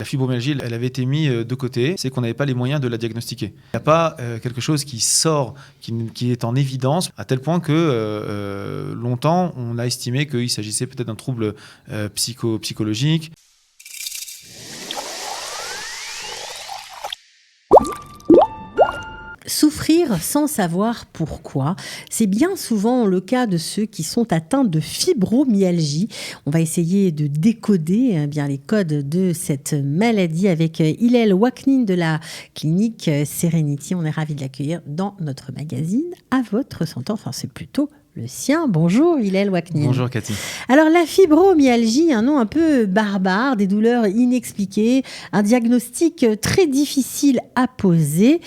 La fibromyalgie, elle avait été mise de côté, c'est qu'on n'avait pas les moyens de la diagnostiquer. Il n'y a pas quelque chose qui sort, qui est en évidence, à tel point que longtemps, on a estimé qu'il s'agissait peut-être d'un trouble psychologique. Souffrir sans savoir pourquoi, c'est bien souvent le cas de ceux qui sont atteints de fibromyalgie. On va essayer de décoder bien les codes de cette maladie avec Hillel Waknin de la clinique Serenity. On est ravis de l'accueillir dans notre magazine À votre santé. Enfin, c'est plutôt le sien. Bonjour Hillel Waknin. Bonjour Cathy. Alors la fibromyalgie, un nom un peu barbare, des douleurs inexpliquées, un diagnostic très difficile à poser.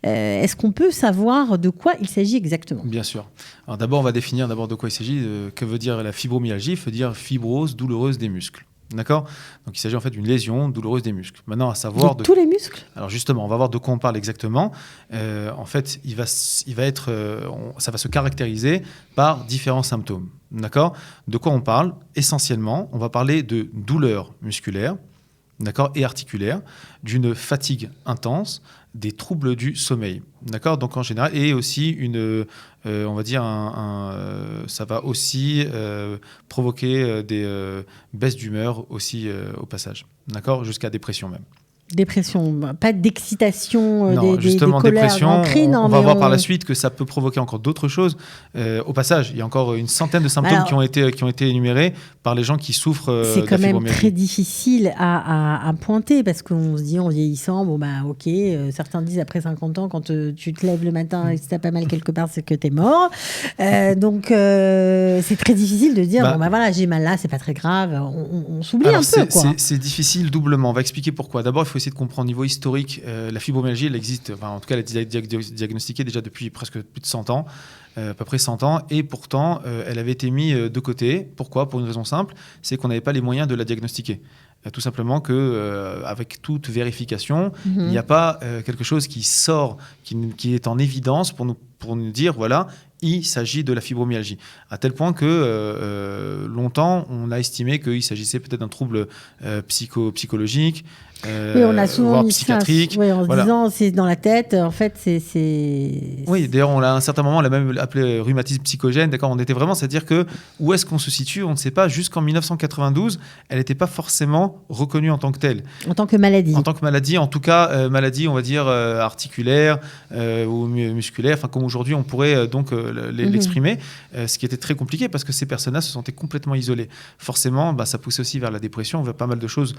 Est-ce qu'on peut savoir de quoi il s'agit exactement ? Bien sûr. Alors d'abord, on va définir de quoi il s'agit. Que veut dire la fibromyalgie ? Il veut dire fibrose douloureuse des muscles. D'accord ? Donc il s'agit en fait d'une lésion douloureuse des muscles. Maintenant, à savoir tous les muscles ? Alors justement, on va voir de quoi on parle exactement. En fait, ça va se caractériser par différents symptômes. D'accord ? De quoi on parle ? Essentiellement, on va parler de douleurs musculaires, d'accord, et articulaires, d'une fatigue intense, des troubles du sommeil, d'accord, donc en général, et aussi on va dire ça va aussi provoquer des baisses d'humeur aussi au passage, d'accord, jusqu'à dépression même. Dépression, pas d'excitation, non, justement, des colères, dépression, d'encrine, on va voir par la suite que ça peut provoquer encore d'autres choses. Au passage, il y a encore une centaine de symptômes qui ont été énumérés par les gens qui souffrent de la fibromyalgie. C'est quand même très difficile à pointer parce qu'on se dit en vieillissant, certains disent après 50 ans, quand tu te lèves le matin et que t'as pas mal quelque part, c'est que t'es mort. Donc c'est très difficile de dire, j'ai mal là, c'est pas très grave, on s'oublie un peu. C'est difficile doublement. On va expliquer pourquoi. D'abord, il faut essayer de comprendre au niveau historique. La fibromyalgie, elle existe, en tout cas, elle est diagnostiquée déjà depuis presque plus de 100 ans, à peu près 100 ans, et pourtant, elle avait été mise de côté. Pourquoi ? Pour une raison simple, c'est qu'on n'avait pas les moyens de la diagnostiquer. Tout simplement qu'avec toute vérification, il n'y a pas quelque chose qui sort, qui est en évidence pour nous dire, voilà, il s'agit de la fibromyalgie. À tel point que longtemps, on a estimé qu'il s'agissait peut-être d'un trouble psychologique, oui, on a souvent voire mis psychiatrique. En se disant c'est dans la tête, en fait c'est... Oui, d'ailleurs à un certain moment on l'a même appelé rhumatisme psychogène, d'accord, on était vraiment, c'est-à-dire que où est-ce qu'on se situe, on ne sait pas, jusqu'en 1992, elle n'était pas forcément reconnue en tant que telle. En tant que maladie. En tant que maladie, en tout cas maladie on va dire articulaire ou musculaire, enfin comme aujourd'hui on pourrait l'exprimer, ce qui était très compliqué parce que ces personnes-là se sentaient complètement isolées. Forcément, ça poussait aussi vers la dépression, vers pas mal de choses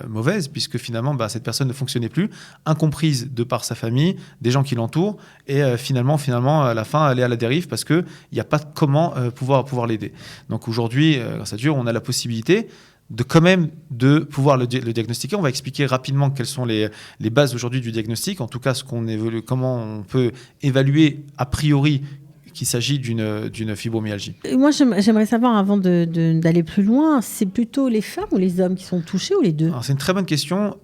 mauvaise, puisque finalement cette personne ne fonctionnait plus, incomprise de par sa famille, des gens qui l'entourent, et finalement à la fin elle est à la dérive parce qu'il n'y a pas comment pouvoir l'aider. Donc aujourd'hui, grâce à Dieu, on a la possibilité de quand même de pouvoir le diagnostiquer. On va expliquer rapidement quelles sont les bases aujourd'hui du diagnostic, en tout cas comment on peut évaluer a priori qu'il s'agit d'une fibromyalgie. Moi, j'aimerais savoir, avant d'aller plus loin, c'est plutôt les femmes ou les hommes qui sont touchés ou les deux ? Alors, c'est une très bonne question.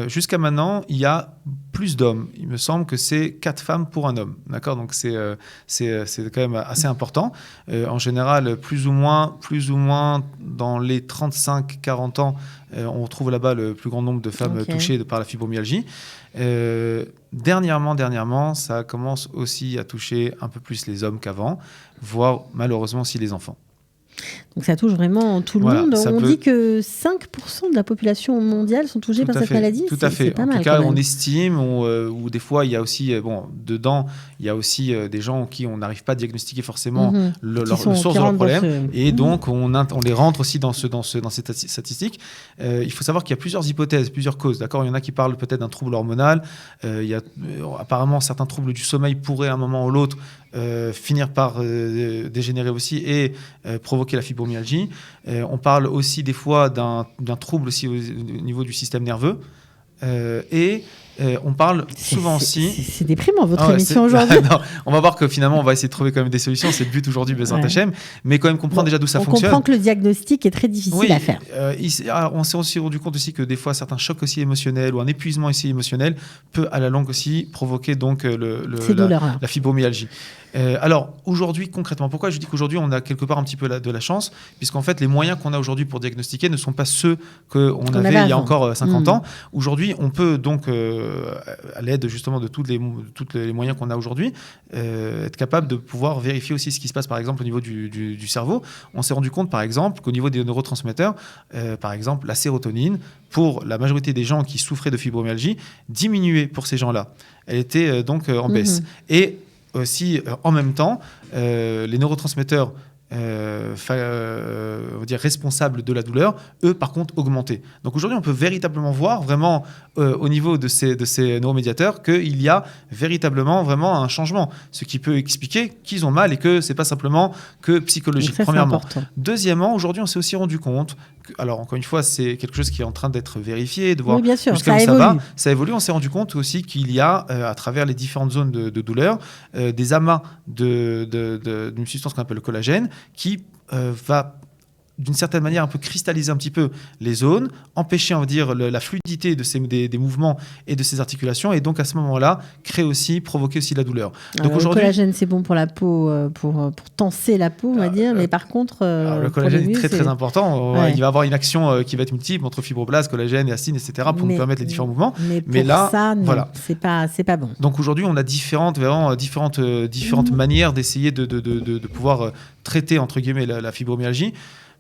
Jusqu'à maintenant, il y a plus d'hommes. Il me semble que c'est 4 femmes pour un homme. D'accord ? Donc, c'est quand même assez important. En général, plus ou moins dans les 35-40 ans, on retrouve là-bas le plus grand nombre de femmes touchées par la fibromyalgie. Dernièrement, ça commence aussi à toucher un peu plus les hommes qu'avant, voire malheureusement aussi les enfants. Donc ça touche vraiment tout le monde. On dit que 5% de la population mondiale sont touchés par cette maladie. Tout à fait. C'est pas en mal, tout cas, quand même. on estime, ou des fois, il y a aussi, dedans, il y a aussi des gens qui on n'arrive pas à diagnostiquer forcément le source de leur problème. Et donc, on les rentre aussi dans cette statistique. Il faut savoir qu'il y a plusieurs hypothèses, plusieurs causes. D'accord ? Il y en a qui parlent peut-être d'un trouble hormonal. Il y a apparemment certains troubles du sommeil pourraient à un moment ou l'autre finir par dégénérer aussi et provoquer la fibromyalgie. On parle aussi des fois d'un trouble aussi au niveau du système nerveux. On parle souvent aussi. C'est déprimant votre émission aujourd'hui. On va voir que finalement, on va essayer de trouver quand même des solutions. C'est le but aujourd'hui, Bezrat Hachem. Mais quand même comprendre déjà d'où ça fonctionne. On comprend que le diagnostic est très difficile à faire. On s'est aussi rendu compte aussi que des fois, certains chocs aussi émotionnels ou un épuisement aussi émotionnel peut à la longue aussi provoquer donc la fibromyalgie. Alors aujourd'hui, concrètement, pourquoi je dis qu'aujourd'hui on a quelque part un petit peu de la chance, puisqu'en fait les moyens qu'on a aujourd'hui pour diagnostiquer ne sont pas ceux qu'on avait il y a encore 50 ans. Aujourd'hui, on peut donc, à l'aide justement de tous les moyens qu'on a aujourd'hui, être capable de pouvoir vérifier aussi ce qui se passe par exemple au niveau du cerveau. On s'est rendu compte par exemple qu'au niveau des neurotransmetteurs, par exemple la sérotonine, pour la majorité des gens qui souffraient de fibromyalgie, diminuait pour ces gens-là. Elle était donc en baisse. Et aussi, en même temps, les neurotransmetteurs on va dire responsables de la douleur, eux, par contre, augmenter. Donc aujourd'hui, on peut véritablement voir vraiment au niveau de ces neuromédiateurs qu'il y a véritablement vraiment un changement, ce qui peut expliquer qu'ils ont mal et que c'est pas simplement que psychologique, ça, premièrement. Deuxièmement, aujourd'hui, on s'est aussi rendu compte alors encore une fois, c'est quelque chose qui est en train d'être vérifié, de voir jusqu'à où ça va. Ça évolue. On s'est rendu compte aussi qu'il y a, à travers les différentes zones de douleur, des amas d'une substance qu'on appelle le collagène, qui va d'une certaine manière un peu cristalliser un petit peu les zones, empêcher, on va dire, la fluidité de des mouvements et de ces articulations, et donc à ce moment-là, provoquer aussi la douleur. Donc le collagène, c'est bon pour la peau, pour tenser la peau, on va dire, mais par contre... le collagène est très important. Il va avoir une action qui va être multiple entre fibroblastes, collagène, élasine, etc., pour nous permettre les différents mouvements. Mais là, ça, non, voilà. c'est pas bon. Donc aujourd'hui, on a différentes manières d'essayer de pouvoir traiter, entre guillemets, la fibromyalgie.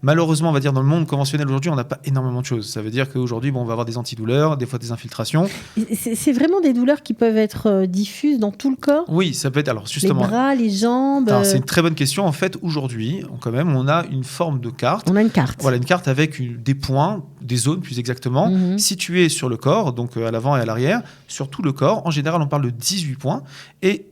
Malheureusement, on va dire dans le monde conventionnel aujourd'hui, on n'a pas énormément de choses. Ça veut dire qu'aujourd'hui, on va avoir des antidouleurs, des fois des infiltrations. C'est vraiment des douleurs qui peuvent être diffuses dans tout le corps ? Oui, ça peut être. Alors justement, les bras, les jambes. C'est une très bonne question. En fait, aujourd'hui, on a une forme de carte. On a une carte. Voilà, une carte avec des points, des zones plus exactement, situées sur le corps, donc à l'avant et à l'arrière, sur tout le corps. En général, on parle de 18 points. Et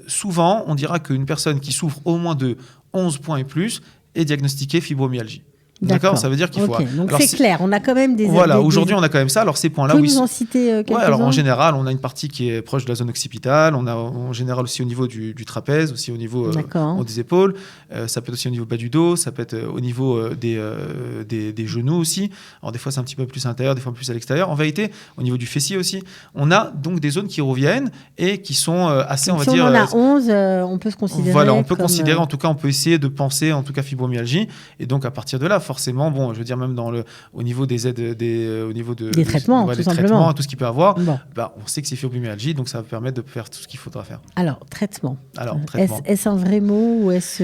souvent, on dira qu'une personne qui souffre au moins de 11 points et plus est diagnostiquée fibromyalgie. D'accord, ça veut dire qu'il faut. Donc alors, c'est clair, on a quand même des. Voilà, aujourd'hui on a quand même ça. Alors ces points-là, oui. Vous en citer quelques-uns. Alors en général, on a une partie qui est proche de la zone occipitale. On a en général aussi au niveau du trapèze, aussi au niveau des épaules. Ça peut être aussi au niveau bas du dos. Ça peut être au niveau des genoux aussi. Alors des fois c'est un petit peu plus à l'intérieur, des fois plus à l'extérieur. En vérité, au niveau du fessier aussi, on a donc des zones qui reviennent et qui sont assez, donc, on va dire. On en a 11, on peut se considérer. Voilà, on peut considérer. En tout cas, on peut essayer de penser, en tout cas, fibromyalgie. Et donc à partir de là, forcément, bon, je veux dire même au niveau des aides, au niveau des traitements, tout simplement, tout ce qu'il peut avoir, on sait que c'est fibromyalgie, donc ça va permettre de faire tout ce qu'il faudra faire. Alors traitement. Est-ce un vrai mot ou est-ce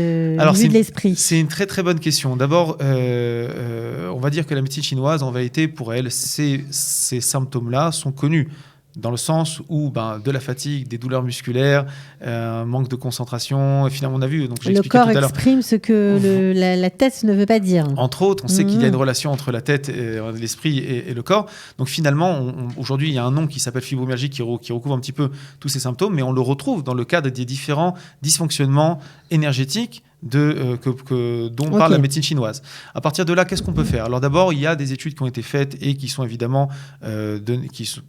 vue de l'esprit ? C'est une très très bonne question. D'abord, on va dire que la médecine chinoise, en vérité, pour elle, ces symptômes-là sont connus. Dans le sens où de la fatigue, des douleurs musculaires, un manque de concentration. Et finalement, on a vu. Donc, le corps exprime ce que la tête ne veut pas dire. Entre autres, on sait qu'il y a une relation entre la tête, l'esprit et le corps. Donc finalement, aujourd'hui, il y a un nom qui s'appelle fibromyalgie qui recouvre un petit peu tous ces symptômes, mais on le retrouve dans le cadre des différents dysfonctionnements énergétiques dont parle la médecine chinoise. À partir de là, qu'est-ce qu'on peut faire ? Alors d'abord, il y a des études qui ont été faites et qui sont évidemment qui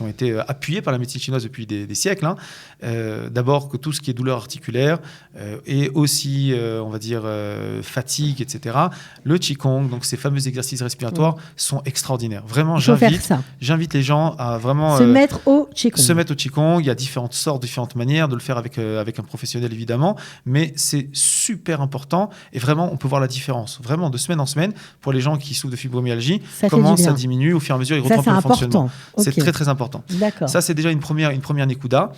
ont été appuyées par la médecine chinoise depuis des siècles. D'abord que tout ce qui est douleur articulaire et aussi, fatigue, etc. Le Qigong, donc ces fameux exercices respiratoires, sont extraordinaires. Vraiment, j'invite les gens à vraiment se mettre au Qigong. Il y a différentes manières de le faire avec un professionnel évidemment, mais c'est super important et vraiment on peut voir la différence vraiment de semaine en semaine pour les gens qui souffrent de fibromyalgie, comment ça diminue au fur et à mesure, ils retrouvent le fonctionnement. C'est très très important. D'accord. Ça c'est déjà une première Nekuda.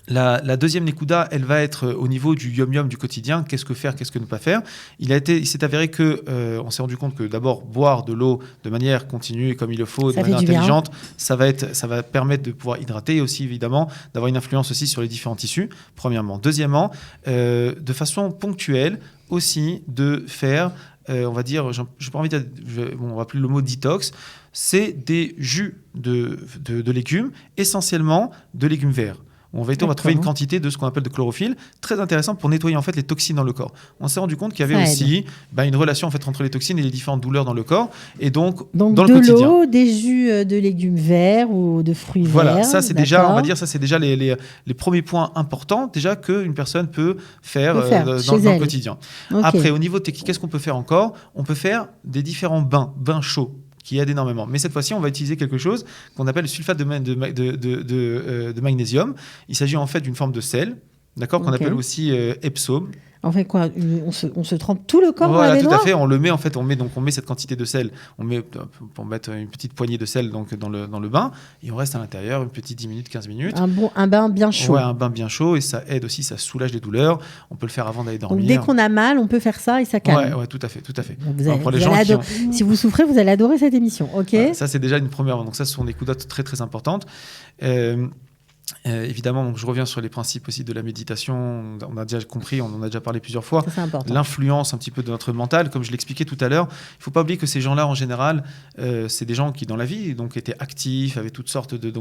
La deuxième Nekuda, elle va être au niveau du yum-yum du quotidien. Qu'est-ce que faire, qu'est-ce que ne pas faire ? Il s'est avéré on s'est rendu compte que d'abord, boire de l'eau de manière continue, comme il le faut, de manière intelligente, ça va permettre de pouvoir hydrater et aussi, évidemment, d'avoir une influence aussi sur les différents tissus, premièrement. Deuxièmement, de façon ponctuelle, aussi de faire, on va dire, je n'ai pas envie de dire, on va appeler le mot détox, c'est des jus de légumes, essentiellement de légumes verts. où on va trouver une quantité de ce qu'on appelle de chlorophylle, très intéressant pour nettoyer en fait les toxines dans le corps. On s'est rendu compte qu'il y avait aussi une relation en fait entre les toxines et les différentes douleurs dans le corps, et donc dans le quotidien. De l'eau, des jus de légumes verts ou de fruits verts. Voilà, ça c'est déjà, on va dire, ça c'est déjà les premiers points importants déjà qu'une personne peut faire dans le quotidien. Okay. Après, au niveau technique, qu'est-ce qu'on peut faire encore ? On peut faire des différents bains chauds, qui aide énormément. Mais cette fois-ci, on va utiliser quelque chose qu'on appelle le sulfate de magnésium. Il s'agit en fait d'une forme de sel, d'accord, qu'on appelle aussi Epsom. On fait quoi ? On se trempe tout le corps dans la baignoire ? Voilà, tout à fait. On le met en fait, on met cette quantité de sel. On met pour mettre une petite poignée de sel donc dans le bain, et on reste à l'intérieur une petite 10 minutes, 15 minutes. Un bain bien chaud. Ouais, un bain bien chaud, et ça aide aussi, ça soulage les douleurs. On peut le faire avant d'aller dormir. Donc dès qu'on a mal, on peut faire ça et ça calme. Ouais, tout à fait. Si vous souffrez, vous allez adorer cette émission. Ok. Ouais, ça c'est déjà une première. Donc ça, ce sont des coups très très importantes. Évidemment, donc je reviens sur les principes aussi de la méditation. On a déjà compris, on en a déjà parlé plusieurs fois. L'influence un petit peu de notre mental, comme je l'expliquais tout à l'heure. Il ne faut pas oublier que ces gens-là, en général, c'est des gens qui, dans la vie, donc étaient actifs, avaient toutes sortes de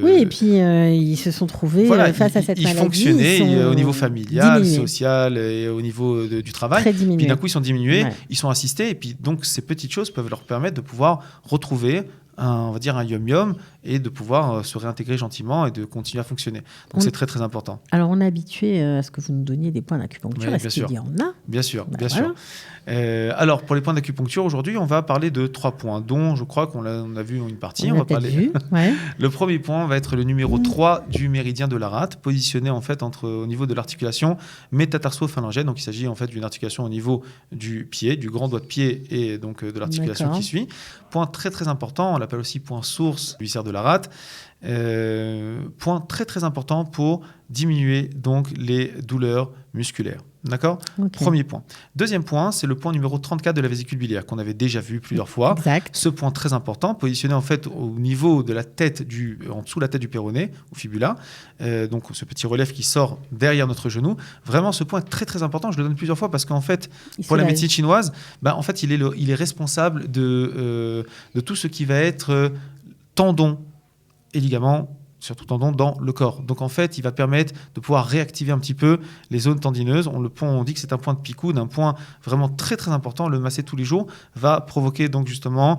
Oui, et puis ils se sont trouvés face à cette maladie. Ils fonctionnaient au niveau familial, social et au niveau du travail. Puis d'un coup, ils sont diminués, ils sont assistés, et puis donc ces petites choses peuvent leur permettre de pouvoir retrouver on va dire un yum-yum, et de pouvoir se réintégrer gentiment et de continuer à fonctionner. Donc c'est très très important. Alors on est habitué à ce que vous nous donniez des points d'acupuncture. Est-ce qu'il y en a ? Bien sûr, bien sûr. Alors pour les points d'acupuncture, aujourd'hui on va parler de 3 points, dont je crois qu'on a vu une partie. On va parler. Vu, ouais. Le premier point va être le numéro 3 du méridien de la rate, positionné en fait au niveau de l'articulation métatarso-phalangienne. Donc il s'agit en fait d'une articulation au niveau du pied, du grand doigt de pied, et donc de l'articulation qui suit. Point très très important, on l'appelle aussi point source du viscère de la rate. Point très très important pour diminuer donc les douleurs musculaires. D'accord ? Premier point. Deuxième point, c'est le point numéro 34 de la vésicule biliaire qu'on avait déjà vu plusieurs fois. Exact. Ce point très important, positionné en fait au niveau de la tête en dessous de la tête du péroné, au fibula. Donc ce petit relief qui sort derrière notre genou. Vraiment, ce point est très très important. Je le donne plusieurs fois parce qu'en fait, pour la médecine chinoise, en fait, il est responsable de tout ce qui va être tendons et ligaments, surtout tendons dans le corps. Donc en fait, il va permettre de pouvoir réactiver un petit peu les zones tendineuses. On dit que c'est un point de picoune, un point vraiment très très important. Le masser tous les jours va provoquer donc justement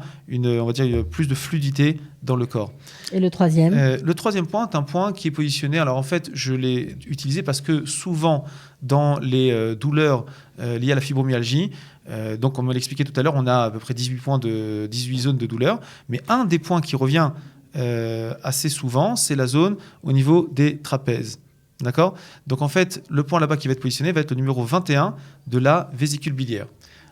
plus de fluidité dans le corps. Et le troisième ? Le troisième point est un point qui est positionné. Alors en fait, je l'ai utilisé parce que souvent dans les douleurs liées à la fibromyalgie, donc comme on l'expliquait tout à l'heure, on a à peu près 18 zones de douleur. Mais un des points qui revient assez souvent, c'est la zone au niveau des trapèzes. D'accord ? Donc en fait, le point là-bas qui va être positionné va être le numéro 21 de la vésicule biliaire.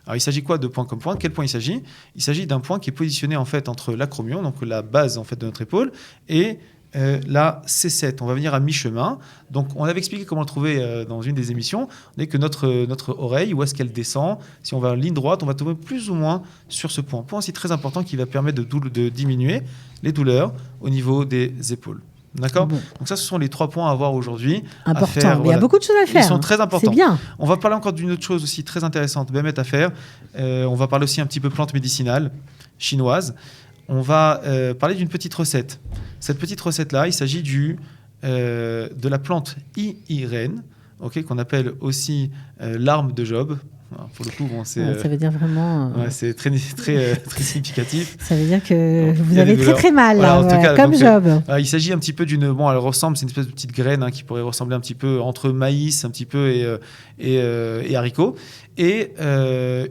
Alors il s'agit quoi de point comme point ? Quel point il s'agit ? Il s'agit d'un point qui est positionné en fait entre l'acromion, donc la base en fait de notre épaule, et la C7. On va venir à mi-chemin. Donc on avait expliqué comment le trouver dans une des émissions. On dit que notre oreille, où est-ce qu'elle descend ? Si on va en ligne droite, on va tomber plus ou moins sur ce point. Point aussi très important qui va permettre de diminuer les douleurs au niveau des épaules. D'accord ? Bon. Donc ça, ce sont les 3 points à voir aujourd'hui. Important. Il y a beaucoup de choses à faire. Ils sont très importants. C'est bien. On va parler encore d'une autre chose aussi très intéressante, Bémet, à faire. On va parler aussi un petit peu plantes médicinales chinoises. On va parler d'une petite recette. Cette petite recette-là, il s'agit de la plante Iren, qu'on appelle aussi l'arme de Job. Alors, pour le coup, ça veut dire vraiment... c'est très, très, très significatif. Ça veut dire que vous avez très très mal, voilà, en tout cas, comme donc, Job. Il s'agit un petit peu d'une... Bon, elle ressemble, c'est une espèce de petite graine qui pourrait ressembler un petit peu entre maïs un petit peu et haricots. Et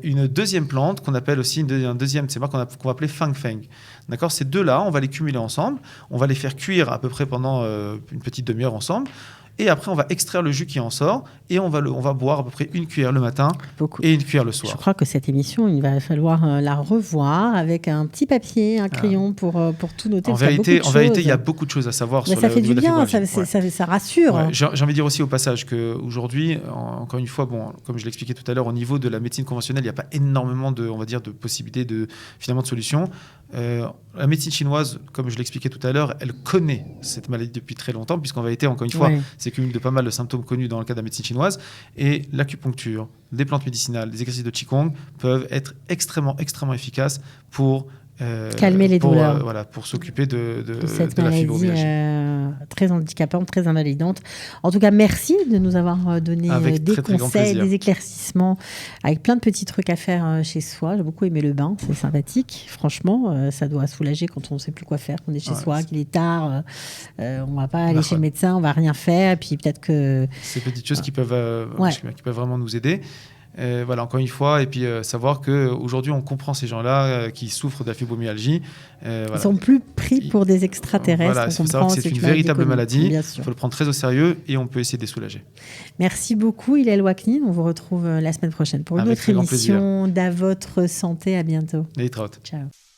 une deuxième plante qu'on appelle aussi, un deuxième, c'est moi qu'on va appeler Fang Feng. D'accord ? Ces deux-là, on va les cumuler ensemble. On va les faire cuire à peu près pendant une petite demi-heure ensemble. Et après, on va extraire le jus qui en sort et on va boire à peu près une cuillère le matin et une cuillère le soir. Je crois que cette émission, il va falloir la revoir avec un petit papier, un crayon pour tout noter. En vérité, il y a beaucoup de choses à savoir sur ça fait du bien, ça rassure. Ouais. J'ai envie de dire aussi au passage qu'aujourd'hui, encore une fois, comme je l'expliquais tout à l'heure, au niveau de la médecine conventionnelle, il n'y a pas énormément de possibilités, de solutions. La médecine chinoise, comme je l'expliquais tout à l'heure, elle connaît cette maladie depuis très longtemps, puisqu'en vérité, encore une fois, c'est cumul de pas mal de symptômes connus dans le cas de la médecine chinoise. Et l'acupuncture, des plantes médicinales, des exercices de Qigong peuvent être extrêmement, extrêmement efficaces pour calmer les douleurs. Voilà, pour s'occuper de cette la maladie fibromyalgie. Très handicapante, très invalidante. En tout cas, merci de nous avoir donné des conseils, des éclaircissements, avec plein de petits trucs à faire chez soi. J'ai beaucoup aimé le bain, c'est sympathique. Franchement, ça doit soulager quand on ne sait plus quoi faire, qu'on est chez soi, qu'il est tard. On ne va pas aller chez le médecin, on ne va rien faire. Et puis peut-être que... Ces petites choses qui peuvent vraiment nous aider. Voilà, encore une fois, et puis savoir qu'aujourd'hui, on comprend ces gens-là qui souffrent de la fibromyalgie. Ils ne sont plus pris pour des extraterrestres. Voilà, il faut savoir que c'est une véritable maladie. Il faut le prendre très au sérieux et on peut essayer de les soulager. Merci beaucoup, Hillel Waknin. On vous retrouve la semaine prochaine pour une autre émission d'À votre santé. À bientôt. Ciao.